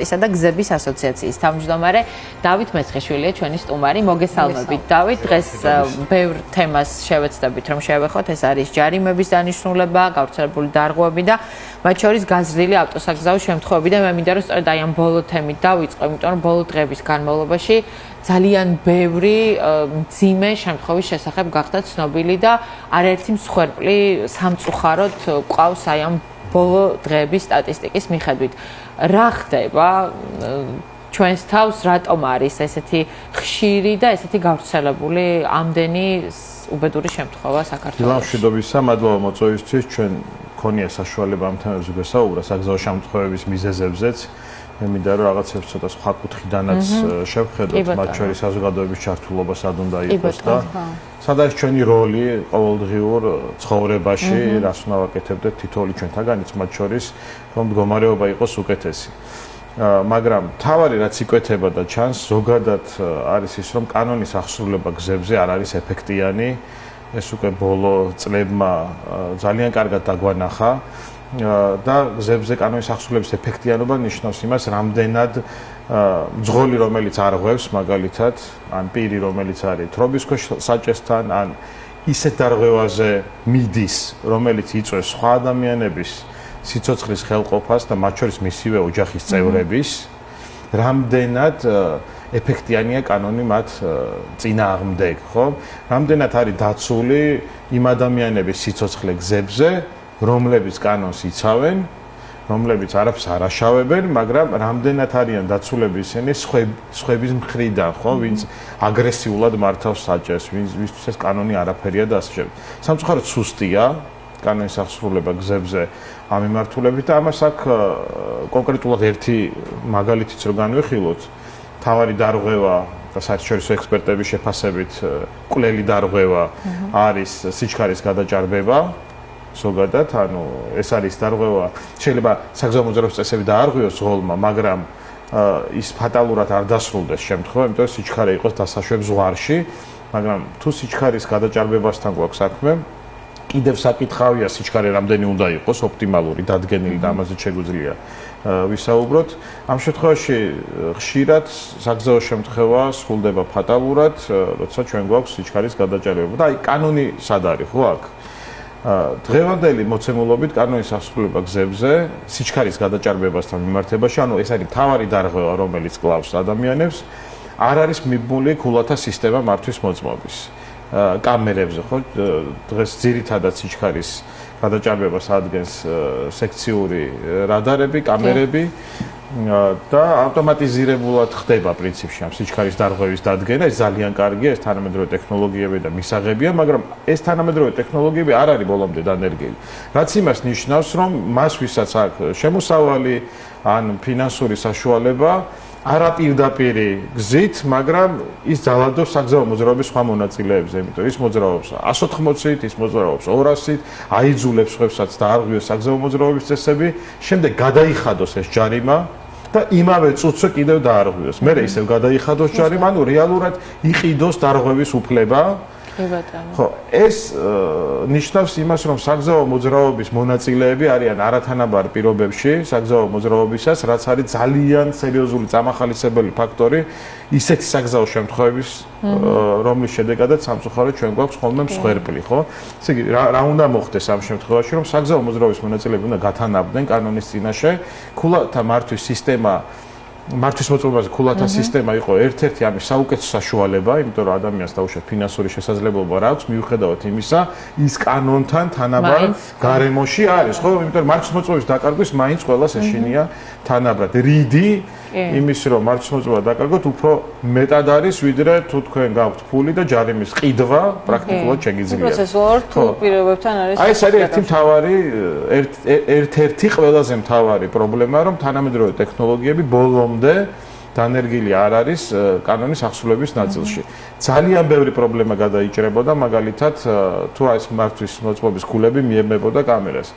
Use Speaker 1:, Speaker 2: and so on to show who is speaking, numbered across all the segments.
Speaker 1: ისა და გზების ასოციაციის თავმჯდომარე დავით მეცხეშვილია ჩვენი სტუმარი. მოგესალმებით დავით. დღეს ბევრ თემას შევეცდებით რომ შევეხოთ. ეს არის ჯარიმების დანიშნულება, გავრცელებული დარღვევები და მათ შორის გაზრდილი ავტოსაგზაო შემთხვევები და მე მინდა რომ სწორედ აი ამ ბოლო თემით დავიწყო, იმიტომ რომ ბოლო დღეების განმავლობაში ძალიან ბევრი მძიმე შემთხვევის შესახებ გახდა ცნობილი და არაერთი მსხვერპლი სამწუხაროდ ყავს აი ამ ბოლო დღეების სტატისტიკის მიხედვით. რა ხდება ჩვენს თავს, რატომ არის ესეთი ხშირი და ესეთი გავრცელებული ამდენი უბედური შემთხვევა საქართველოში?
Speaker 2: მშვიდობისა, მადლობა მოწვევისთვის. ჩვენ გქონია საშუალება ამ თემებზე გესაუბრა, საგზაო შემთხვევების მიზეზებზეც. მე მინდა რომ რაღაცებს ცოტა სხვა კუთხიდანაც შევხედოთ, მათ შორის საზოგადოების ჩართულობა სად უნდა იყოს და სადაც ჩვენი როლი ყოველდღიურ ცხოვრებაში, რას უნდა ვაკეთებდეთ თითოეული ჩვენთაგანიც, მათ შორის რომ მდგომარეობა იყოს უკეთესი. მაგრამ თავარი რაც იკვეთება და ჩანს, ზოგადად არის ის, რომ კანონის აღსრულება გზებზე არ არის ეფექტიანი. ეს უკვე ბოლო წლებმა ძალიან კარგად დაგვანახა. და გზებზე კანონის აღსრულების ეფექტიანობა ნიშნავს იმას, რამდენად მძღოლი, რომელიც არ ღვევს, მაგალითად, ან პირი, რომელიც არის თრობის ქვეშ საჭესთან, ან ისეთ დარღვევაზე მიდის, რომელიც იწვევს სხვა ადამიანების სიცოცხლის ხელყოფას და მათ შორის მისივე ოჯახის წევრების, რამდენად ეფექტიანია კანონი მათ წინააღმდეგ, ხო? რამდენად არის დაცული იმ ადამიანების სიცოცხლე გზებზე, რომლებიც კანონს იცავენ, რომლებიც არაფერს არ აშავებენ, მაგრამ რამდენად არიან დაცულები ისინი სხვების მხრიდან, ხო, ვინც აგრესიულად მართავს საჭეს, ვისთვის ეს კანონი არაფერია და ასე შემდეგ. სამწუხაროდ სუსტია კანონის აღსრულება გზებზე ამ მიმართულებით და ამას აქ კონკრეტულად ერთი მაგალითიც რო განვიხილოთ, თავარი დარღვევა და საერთაშორისო ექსპერტების შეფასებით კვლელი დარღვევა არის სიჩქარის გადაჭარბება. ზოგადად, ანუ ეს არის დარღვევა, შეიძლება საგზაო მოძრაობის წესები დაარღვიოს ზღოლმა, მაგრამ ის ფატალურად არ დასრულდეს შემთხვევა, იმიტომ რომ სიჩქარე იყოს დასაშვებ ზღვარში, მაგრამ თუ სიჩქარის გადაჭარბებასთან გვაქვს საქმე, კიდევ საკითხავია სიჩქარე რამდენი უნდა იყოს ოპტიმალური, დადგენილი და ამაზე შეგვიძლია ვისაუბროთ. ამ შემთხვევაში ხშირად საგზაო შემთხვევა სრულდება ფატალურად, როცა ჩვენ გვაქვს სიჩქარის გადაჭარბება. და აი კანონი სად არის, ხო აქ? დღევანდელი მოცემულობით კანონის აღსრულება გზებზე სიჩქარის გადაჭარბებასთან მიმართებაში, ანუ ეს არის მთავარი დარღვევა, რომელიც კლავს ადამიანებს, არ არის მიბმული ქულათა სისტემა მართვის მოწმობის. კამერებზე, ხო? დღეს ძირითადად სიჩქარის გადაჭარბებას ადგენს სექციური რადარები, კამერები და ავტომატიზირებულად ხდება პრინციპში ამ სიჩქარის დარღვევის დადგენა. ეს ძალიან კარგია, ეს თანამედროვე ტექნოლოგიები და მისაღებია, მაგრამ ეს თანამედროვე ტექნოლოგიები არ არის ბოლომდე დანერგილი. რაც იმას ნიშნავს, რომ მას ვისაც აქვს შემოსავალი ან ფინანსური საშუალება არა პირდაპირი გზით, მაგრამ ის ძალადობს საგზაო მოძრაობის სხვა მონაწილეებზე, იმიტომ ის მოძრაობს 180-ით, ის მოძრაობს 200-ით, აიძულებს ხვებსაც და არღვიოს საგზაო მოძრაობის წესები, შემდეგ გადაიხადოს ეს ჯარიმა და იმავე წუთზე კიდევ დაარღვიოს. მერე ისევ გადაიხადოს ჯარიმა, ანუ რეალურად იყიდოს დარღვევის უფლება. ხო, ეს ნიშნავს იმას, რომ საგზაო მოძრაობის მონაწილეები არიან არათანაბარ პირობებში საგზაო მოძრაობისას, რაც არის ძალიან სერიოზული წამახალისებელი ფაქტორი ისეთი საგზაო შემთხვევების, რომლის შედეგადაც სამწუხაროდ ჩვენ გვაქვს ხოლმე მსხვერპლი, ხო? ესე იგი, რა უნდა მოხდეს ამ შემთხვევაში, რომ საგზაო მოძრაობის მონაწილეები უნდა გათანაბდნენ კანონის წინაშე, ქულათა მართვის სისტემა მართვის მოწმობაზე ქულათა სისტემა იყო ერთ-ერთი ამის საუკეთესო საშუალება, იმიტომ რომ ადამიანს დაუშვათ ფინანსური შესაძლებლობა რა აქვს, მიუხედავად იმისა, ის კანონთან თანაბარ გარემოში არის, ხო? იმიტომ რომ მართვის მოწმობის დაკარგვის მაინც ყველას ეშინია თანაბრად. რიდი იმის რომ მართვის მოწმობა დაკარგოთ უფრო მეტად არის, ვიდრე თუ თქვენ გაქვთ ფული და ჯარიმის ყიდვა პრაქტიკულად შეგიძლიათ.
Speaker 3: პროცესუალურ თუ პირობებთან არის.
Speaker 2: აი ეს არის ერთი მთავარი ერთ-ერთი ყველაზე მთავარი პრობლემა, რომ თანამედროვე ტექნოლოგიები ბოლომდე დანერგილი არ არის კანონის აღსრულების ნაწილში. ძალიან ბევრი პრობლემა გადაიჭრებოდა, მაგალითად, თუ ეს მართვის მოწმობის ქულები მიემებოდა კამერას.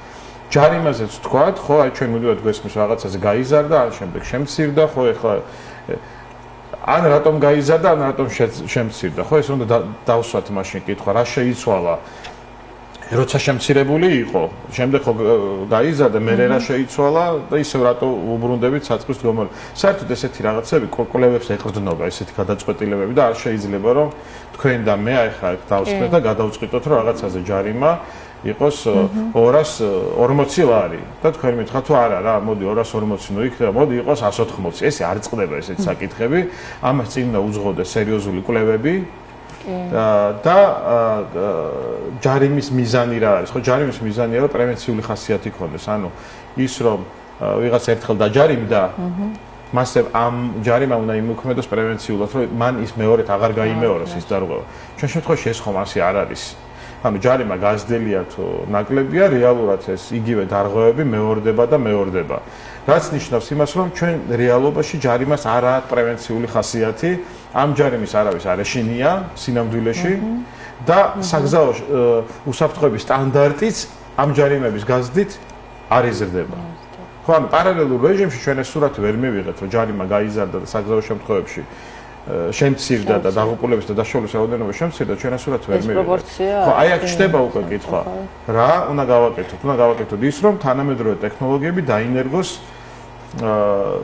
Speaker 2: ჯარიმაზეც თქვათ, ხო, აი ჩვენ მივიდოდეთ გვესმის რაღაცაზე გაიზარდა, ან შემდეგ შემცირდა, ხო, ეხლა ან რატომ გაიზარდა, ან რატომ შემცირდა, ხო, ეს უნდა დავსვათ მაშინ კითხვა, რა შეიცვალა როცა შემცირებული იყო, შემდეგ ხო გაიზარდა, მე რა შეიცვალა და ისევ რატო უბრუნდებით საწყის გომორ. საერთოდ ესეთი რაღაცები კოლკოლებს ეყრდნობა, ესეთი გადაწყვეტილებები და არ შეიძლება რომ თქვენ და მე აი ხა დავსწრეთ და გადავწყვიტოთ რომ რაღაცაზე ჯარიმა იყოს 240 ლარი და თქვენ მითხრათ თუ არა რა, მოდი 240 ნუ იქნება, მოდი იყოს 180. ესე არ წყდება ესეთი საკითხები. ამას წინ უნდა უძღოდეს სერიოზული კვლევები. და ჯარიმის მიზანი რა არის? ხო, ჯარიმის მიზანია რომ პრევენციული ხასიათი ქონდეს. ანუ ის რომ ვიღაც ერთხელ დაჯარიმდა, მასე ამ ჯარიმა უნდა იმოქმედოს პრევენციულად, რომ მან ის მეორედ აღარ გაიმეოროს ის დარღვევა. ჩვენ შემთხვევაში ეს ხომ ასე არ არის. ანუ ჯარიმა გაზრდელია თუ ნაკლებია, რეალურად ეს იგივე დარღვევები მეორდება და მეორდება. რაც ნიშნავს იმას, რომ ჩვენ რეალობაში ჯარიმას არ აქვს პრევენციული ხასიათი, ამ ჯარიმის არავის არ ეშინია სინამდვილეში და საგზაო უსაფრთხოების სტანდარტიც ამ ჯარიმების გაზრდით არ იზრდება. ხო, ანუ პარალელურ რეჟიმში ჩვენ ეს სურათი ვერ მივიღეთ, რომ ჯარიმა გაიზარდა და საგზაო შემთხვევებში შემცირდა და დაღუპულების და დაშოვილების რაოდენობა შემცირდა, ჩვენ ეს სურათი ვერ მივიღეთ. ხო, აი აქ ჩდება უკვე კითხვა. რა უნდა გავაკეთოთ? უნდა გავაკეთოთ ის, რომ თანამედროვე ტექნოლოგიები დაინერგოს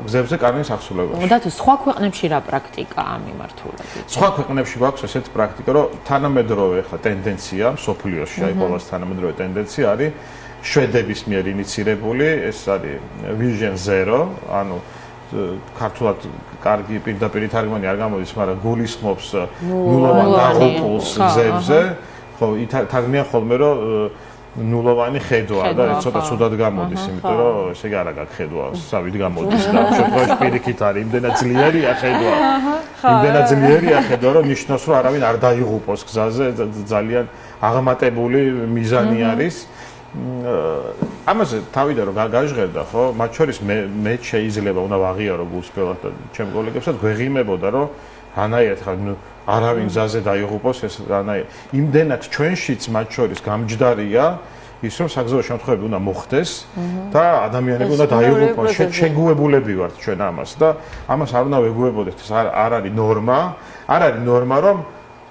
Speaker 2: გზებზე კანონის ახსულებაში.
Speaker 1: და თუ სხვა ქვეყნებში რა პრაქტიკაა ამ მიმართულებით?
Speaker 2: სხვა ქვეყნებში გვაქვს ესეთი პრაქტიკა, რომ თანამედროვე ხა ტენდენცია მსოფლიოში, აი ყოველს თანამედროვე ტენდენცია არის შვედების მიერ ინიცირებული, ეს არის Vision Zero, ანუ ქართულად კარგი პირდაპირ თარგმანი არ გამოდის, მაგრამ გულისხმობს ნულოვან დაღუპულს გზებზე, ხო, თარგმნიან ხოლმე რომ ნულოვანი ხედვა და ეს ცოტა ცუდად გამოდის, იმიტომ რომ ესე იგი არა გაქვს ხედვა, სავით გამოდის და შემთხვევაში პირიქით არის, იმდენად ძლიერია ხედვა. იმდენად ძლიერია ხედვა, რომ ნიშნავს რომ არავინ არ დაიღუპოს გზაზე, ძალიან აღმატებული მიზანი არის. ამაზე თავიდან რომ გაჟღერდა, ხო, მათ შორის მე შეიძლება უნდა ვაღიარო გულსფრულად და ჩემ კოლეგებსაც გვეღიმებოდა, რომ რანაირად ხარ არავინ გზაზე დაიღუპოს ეს რანაირად. იმდენად ჩვენშიც მათ შორის გამჯდარია ის რომ საგზაო შემთხვევები უნდა მოხდეს და ადამიანები უნდა დაიღუპოს. შეგუებულები ვართ ჩვენ ამას და ამას არ უნდა ვეგუებოდეთ. ეს არ არის ნორმა, არ არის ნორმა რომ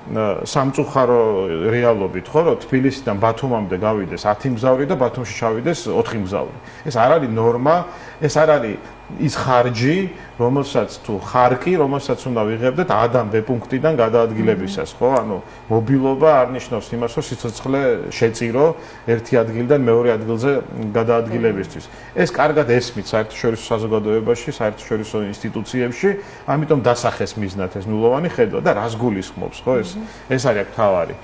Speaker 2: სამწუხარო რეალობით ხო რომ თბილისიდან ბათუმამდე გავიდეს 10 მგზავრი და ბათუმში ჩავიდეს 4 მგზავრი. ეს არ არის ნორმა, ეს არ არის ის ხარჯი, რომელსაც თუ ხარკი, რომელსაც უნდა ვიღებდეთ A-დან B პუნქტიდან გადაადგილებისას, ხო? ანუ მობილობა არ ნიშნავს იმას, რომ სიცოცხლე შეწირო ერთი ადგილიდან მეორე ადგილზე გადაადგილებისთვის. ეს კარგად ესმით საერთაშორისო საზოგადოებაში, საერთაშორისო ინსტიტუციებში, ამიტომ დასახეს მიზნად ეს ნულოვანი ხედვა და რას გულისხმობს, ხო? ეს არის აქ თავარი.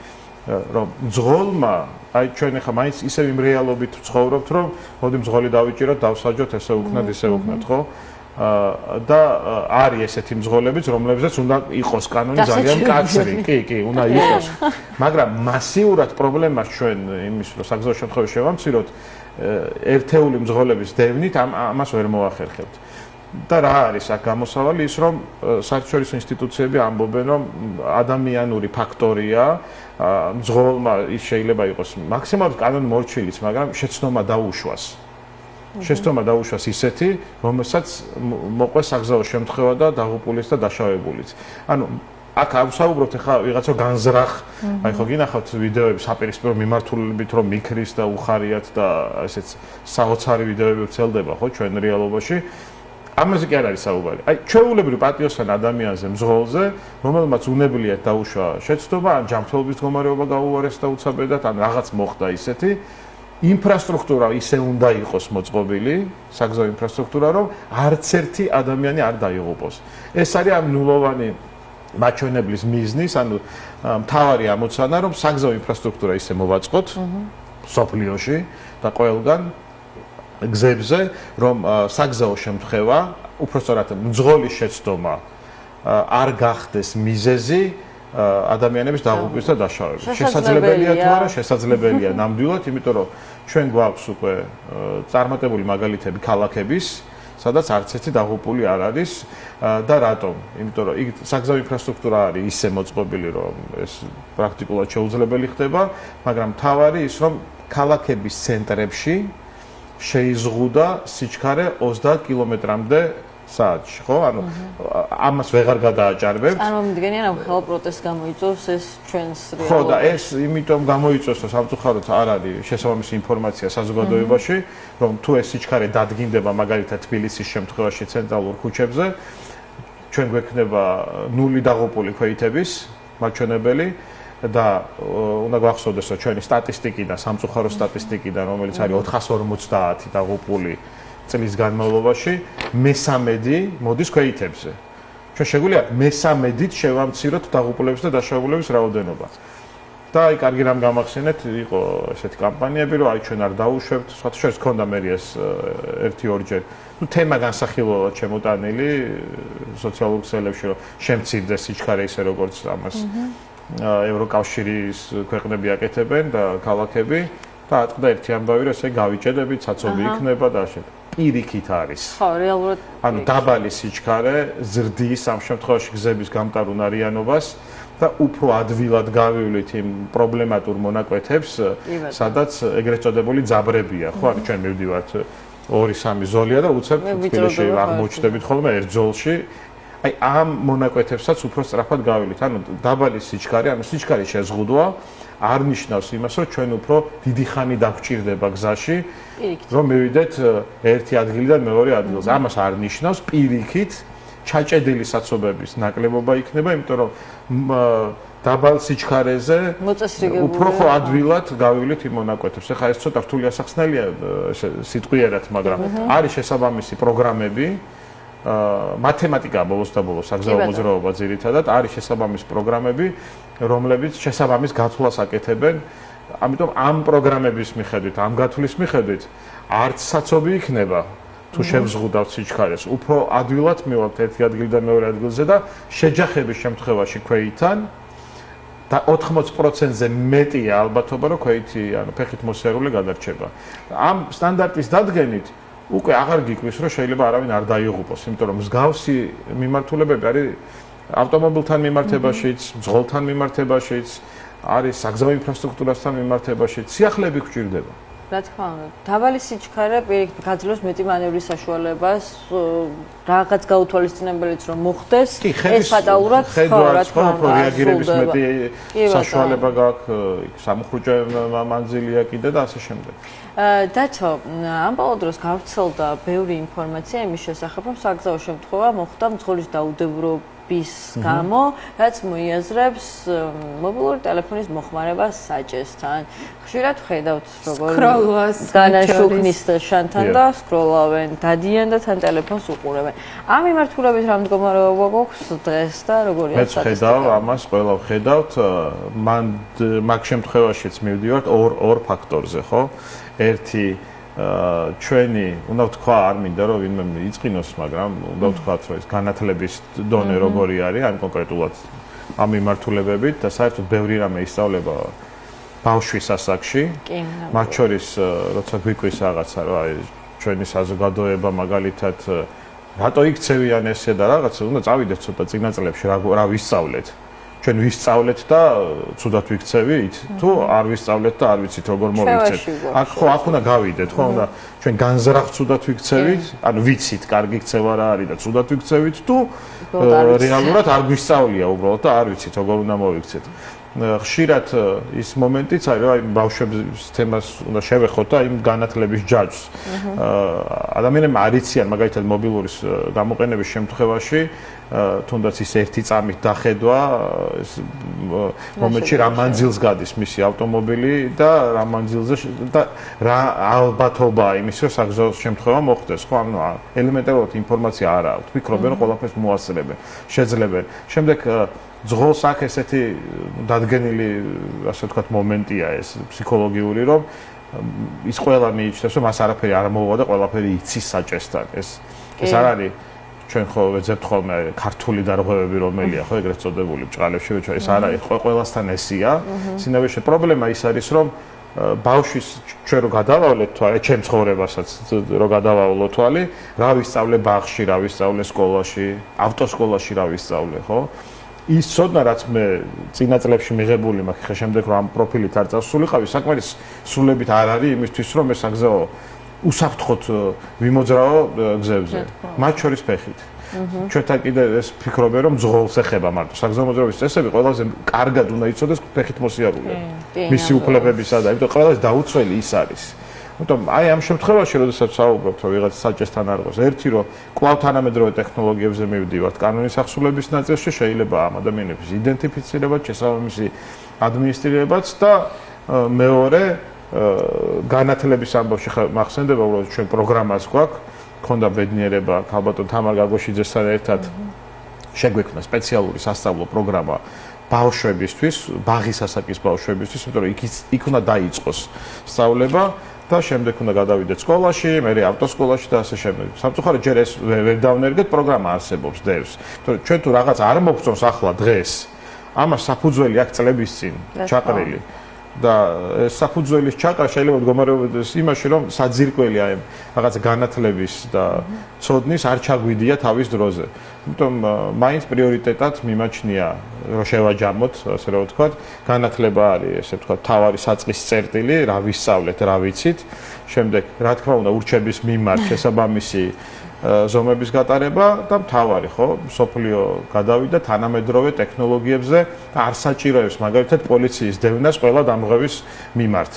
Speaker 2: რომ მძღოლმა, აი ჩვენ ახლა მაინც ისევ იმ რეალობით ვცხოვრობთ, რომ მოდი მძღოლი დავიჭიროთ, დავსაჯოთ, ესე ვქნათ, ისე ვქნათ, ხო? და არის ესეთი მძღოლებიც, რომლებზეც უნდა იყოს კანონი ძალიან მკაცრი. კი, უნდა იყოს. მაგრამ მასიურად პრობლემას ჩვენ იმის რომ საგზაო შემთხვევაში შევამციროთ, ერთეული მძღოლების დევნით ამას ვერ მოახერხებთ. და რა არის აქ გამოსავალი ის რომ საერთაშორისო ინსტიტუციები ამბობენ რომ ადამიანური ფაქტორია მძღოლმა ის შეიძლება იყოს მაქსიმალურად კანონი მორჩილის, მაგრამ შეცდომა დაუშვას. შეცდომა დაუშვას ისეთი, რომელსაც მოყვეს საგზაო შემთხვევა და დაღუპულის და დაშავებულიც. ანუ აქ ავსაუბრობთ ახლა ვიღაცა განზრახ, აი ხო გინახავთ ვიდეოები საპირისპირო მიმართულებით რომ მიქრის და უხარიათ და ესეც საოცარი ვიდეოები ვრცელდება ხო ჩვენ რეალობაში. ამაზე კი არ არის საუბარი. აი, ჩვეულებრივ პატიოსან ადამიანზე მძღოლზე, რომელმაც უნებლიეთ დაუშვა შეცდომა, ან ჯანმრთელობის მდგომარეობა გაუარეს და უცაბედად, ან რაღაც მოხდა ისეთი, ინფრასტრუქტურა ისე უნდა იყოს მოწყობილი, საგზაო ინფრასტრუქტურა, რომ არც ერთი ადამიანი არ დაიღუპოს. ეს არის ამ ნულოვანი მაჩვენებლის მიზნის, ანუ მთავარი ამოცანა, რომ საგზაო ინფრასტრუქტურა ისე მოვაწყოთ სოფლიოში და ყველგან გზებზე, რომ საგზაო შემთხვევა, უпростоრად მძღოლის შეცდომა არ გახდეს მიზეზი ადამიანების დაღუპვის და დაშავების. შესაძლებელია თუ არა, შესაძლებელია ნამდვილად, იმიტომ რომ ჩვენ გვაქვს უკვე წარმატებული მაგალითები ქალაქების, სადაც არც ერთი დაღუპული არ არის და რატომ? იმიტომ რომ იქ საგზაო ინფრასტრუქტურა არის ისე მოწყობილი, რომ ეს პრაქტიკულად შეუძლებელი ხდება, მაგრამ მთავარი ის, რომ ქალაქების ცენტრებში შეიზღუდა სიჩქარე 30 კილომეტრამდე საათში, ხო? ანუ ამას ვეღარ გადააჭარბებთ.
Speaker 3: წარმომიდგენიან ამ ხელ პროტესტს გამოიწვევს ეს ჩვენს რეალობაში.
Speaker 2: ხო, და ეს იმიტომ გამოიწვევს, რომ სამწუხაროდ არ არის შესაბამისი ინფორმაცია საზოგადოებაში, რომ თუ ეს სიჩქარე დადგინდება მაგალითად თბილისის შემთხვევაში ცენტრალურ ქუჩებზე, ჩვენ გვექნება ნული დაღუპული ქვეითების მაჩვენებელი და უნდა გვახსოვდეს, რომ ჩვენი სტატისტიკიდან, სამწუხარო სტატისტიკიდან, რომელიც არის 450 დაღუპული წლის განმავლობაში, მე-13 მოდის ქვეითებზე. ჩვენ შეგვიძლია მე-13-ით შევამციროთ დაღუპულების და დაშავებულების რაოდენობა. და აი კარგი რამ გამახსენეთ, იყო ესეთი კამპანიები, რომ აი ჩვენ არ დაუშვებთ, სხვათა შორის ქონდა მერიას 1-2 ნუ თემა განსახილველად შემოტანილი სოციალურ ქსელებში, რომ შემცირდეს სიჩქარე ისე როგორც ამას ევროკავშირის ქვეყნები აკეთებენ და ქალაქები და ატყდა ერთი ამბავი, რომ ესე გავიჭედებით, საცობი იქნება და ასე. პირიქით არის.
Speaker 3: ხო, რეალურად.
Speaker 2: ანუ დაბალი სიჩქარე ზრდის ამ შემთხვევაში გზების გამტარუნარიანობას და უფრო ადვილად გავივლით იმ პრობლემატურ მონაკვეთებს, სადაც ეგრეთ წოდებული ძაბრებია, ხო? ანუ ჩვენ მივდივართ 2-3 ზოლია და უცებ თბილისში აღმოჩნდებით ხოლმე ერთ ზოლში. აი ამ მონაკვეთებსაც უფრო სწრაფად გავივლით. ანუ დაბალი სიჩქარე, ანუ სიჩქარის შეზღუდვა არ ნიშნავს იმას, რომ ჩვენ უფრო დიდი ხანი დაგვჭირდება გზაში, რომ მივიდეთ ერთი ადგილიდან მეორე ადგილზე. ამას არ ნიშნავს პირიქით ჩაჭედილი საცობების ნაკლებობა იქნება, იმიტომ რომ დაბალ სიჩქარეზე უფრო ხო ადვილად გავივლით იმ მონაკვეთებს. ეხლა ეს ცოტა რთული ასახსნელია სიტყვიერად, მაგრამ არის შესაბამისი პროგრამები, მათემატიკა ბოლოს და ბოლოს საგზაო მოძრაობა ძირითადად არის შესაბამისი პროგრამები, რომლებიც შესაბამის გათვლას აკეთებენ. ამიტომ ამ პროგრამების მიხედვით, ამ გათვლის მიხედვით არც საცობი იქნება თუ შევზღუდავთ სიჩქარეს, უფრო ადვილად მივალთ ერთი ადგილიდან მეორე ადგილზე და შეჯახების შემთხვევაში ქვეითთან და 80%-ზე მეტია ალბათობა, რომ ქვეითი, ანუ ფეხით მოსიარული გადარჩება. ამ სტანდარტის დადგენით უკვე აღარ გიკვირს, რომ შეიძლება არავინ არ დაიღუპოს, იმიტომ რომ მსგავსი მიმართულებები არის ავტომობილთან მიმართებაშიც, მძღოლთან მიმართებაშიც, არის საგზაო ინფრასტრუქტურასთან მიმართებაშიც, სიახლეები გვჭირდება.
Speaker 3: რა თქმა უნდა, დაბალი სიჩქარე პირიქით გაძლევს მეტი მანევრის საშუალებას, რაღაც გაუთვალისწინებელიც რომ მოხდეს, ეს ფატალურად ხო, რა თქმა უნდა,
Speaker 2: რეაგირების მეტი საშუალება გაქვს, სამუხრუჭე მანძილია კიდე და ასე შემდეგ.
Speaker 3: დათო, ამ ბოლო დროს გავრცელდა ბევრი ინფორმაცია იმის შესახებ, რომ საგზაო შემთხვევა მოხდა მძღოლის დაუდევრობის გამო, რაც მოიაზრებს მობილური ტელეფონის მოხმარებას საჭესთან. ხშირად ხედავთ, როგორ განაშუქნის შანთან და სკროლავენ, დადიან და თან ტელეფონს უყურებენ. ამ მიმართულებით რა მდგომარეობა გვაქვს დღეს და როგორია
Speaker 2: სტატისტიკა? მეც ხედავ ამას, ყველა ხედავთ. მან მაგ შემთხვევაშიც მივდივართ ორ ფაქტორზე, ხო? ერთი ჩვენი, უნდა ვთქვა, არ მინდა რომ ვინმე იწყინოს, მაგრამ უნდა ვთქვათ, რომ ეს განათლების დონე როგორი არის, ან კონკრეტულად ამ მიმართულებებით და საერთოდ ბევრი რამე ისწავლება ბავშვის ასაკში. მათ შორის, როცა გვიკვირს რაღაცა, რომ აი ჩვენი საზოგადოება მაგალითად რატო იქცევიან ესე და რაღაცა, უნდა წავიდეთ ცოტა წინა წლებში რა ვისწავლეთ. ჩვენ ვისწავლეთ და ცუდად ვიქცევით, თუ არ ვისწავლეთ და არ ვიცით როგორ მოვიქცეთ. აქ ხო აქ უნდა გავიდეთ, ხო უნდა ჩვენ განზრახ ცუდად ვიქცევით, ანუ ვიცით, კარგი ქცევა რა არის და ცუდად ვიქცევით, თუ რეალურად არ გვისწავლია უბრალოდ და არ ვიცით როგორ უნდა მოვიქცეთ. ხშირად ის მომენტიც არის, რომ აი ბავშვების თემას უნდა შევეხოთ და იმ განათლების ჯაჭვს. ადამიანებმა არ იციან მაგალითად მობილურის გამოყენების შემთხვევაში თუნდაც ის ერთი წამით დახედვა ეს მომენტში რა მანძილს გადის მისი ავტომობილი და რა მანძილზე და რა ალბათობაა იმის რომ საგზაო შემთხვევა მოხდეს ხო ანუ ელემენტარულად ინფორმაცია არ აქვს ვფიქრობენ რომ ყველაფერს მოასწრებენ შეძლებენ შემდეგ ძღოლს აქ ესეთი დადგენილი ასე ვთქვათ მომენტია ეს ფსიქოლოგიური რომ ის ყველა მიიჩნევს რომ მას არაფერი არ მოუვა და ყველაფერი იცის საჭესთან ეს არ არის ჩვენ ხო ვეძებთ ხოლმე ქართული დარღვევები რომელია ხო ეგრეთ წოდებული ბჭყალებში ეს არ არის ყველასთან ესია სინამდვილეში პრობლემა ის არის რომ ბავშვის ჩვენ რო გადავალეთ თვალე ჩემ ცხოვრებასაც რო გადავალო თვალი რა ვისწავლე ბაღში რა ვისწავლე სკოლაში ავტოსკოლაში რა ვისწავლე ხო ის ცოდნა რაც მე წინა წლებში მიღებული მაქვს ხე შემდეგ რომ ამ პროფილით არ წავსულიყავი საკმარის სრულებით არ არის იმისთვის რომ მე საგზაო უსაფრთხოდ ვიმოძრავო გზებზე, მათ შორის ფეხით. ჩვენთან კიდე ეს ფიქრობენ რომ ძღოლს ეხება მარტო საგზაო მოძრაობის წესები ყველაზე კარგად უნდა იცოდეს ფეხით მოსიარულე. მისი უფლებებისა და იმიტომ ყველაზე დაუცველი ის არის. იმიტომ აი ამ შემთხვევაში როდესაც საუბრობთ რომ ვიღაც საჭესთან არღოს ერთი რომ კვლავ თანამედროვე ტექნოლოგიებზე მივდივართ კანონის ახსულების ნაწილში შეიძლება ამ ადამიანების იდენტიფიცირება, შესაბამისი ადმინისტრირებაც და მეორე განათლების ამბავში მახსენდება უბრალოდ ჩვენ პროგრამას გვაქვს ქონდა ბედნიერება ქალბატონ თამარ გაგოშიძესთან ერთად შეგვექმნა სპეციალური სასწავლო პროგრამა ბავშვებისთვის, ბაღის ასაკის ბავშვებისთვის, იმიტომ რომ იქ უნდა დაიწყოს სწავლება და შემდეგ უნდა გადავიდეთ სკოლაში, მერე ავტოსკოლაში და ასე შემდეგ. სამწუხაროდ ჯერ ეს ვერ დავნერგეთ, პროგრამა არსებობს დევს. იმიტომ რომ ჩვენ თუ რაღაც არ მოგწონს ახლა დღეს, ამას საფუძველი აქვს წლების წინ ჩაყრილი. და საფუძველის ჩაკრა შეიძლება მდგომარეობდეს იმაში, რომ საძირკველი აი რაღაც განათლების და ცოდნის არ ჩაგვიდია თავის დროზე. იმიტომ მაინც პრიორიტეტად მიმაჩნია რომ შევაჯამოთ, ასე რომ ვთქვათ, განათლება არის, ესე ვთქვათ, თავარი საწყის წერტილი, რა ვისწავლეთ, რა ვიცით. შემდეგ, რა თქმა უნდა, ურჩების მიმართ შესაბამისი ზომების გატარება და მთავარი ხო სოფლიო გადავიდა თანამედროვე ტექნოლოგიებზე და არ საჭიროებს მაგალითად პოლიციის დევნას ყველა დამღების მიმართ.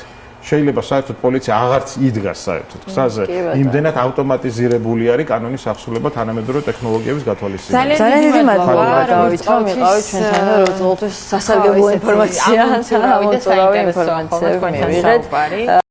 Speaker 2: შეიძლება საერთოდ პოლიცია აღარც იდგას საერთოდ გზაზე. იმდენად ავტომატიზირებული არის კანონის ახსულება თანამედროვე ტექნოლოგიების გათვალისწინებით.
Speaker 3: ძალიან დიდი მადლობა დავით, რომ იყავით ჩვენთან და როგორც სასარგებლო ინფორმაცია, ამოწურავი ინფორმაციები მივიღეთ.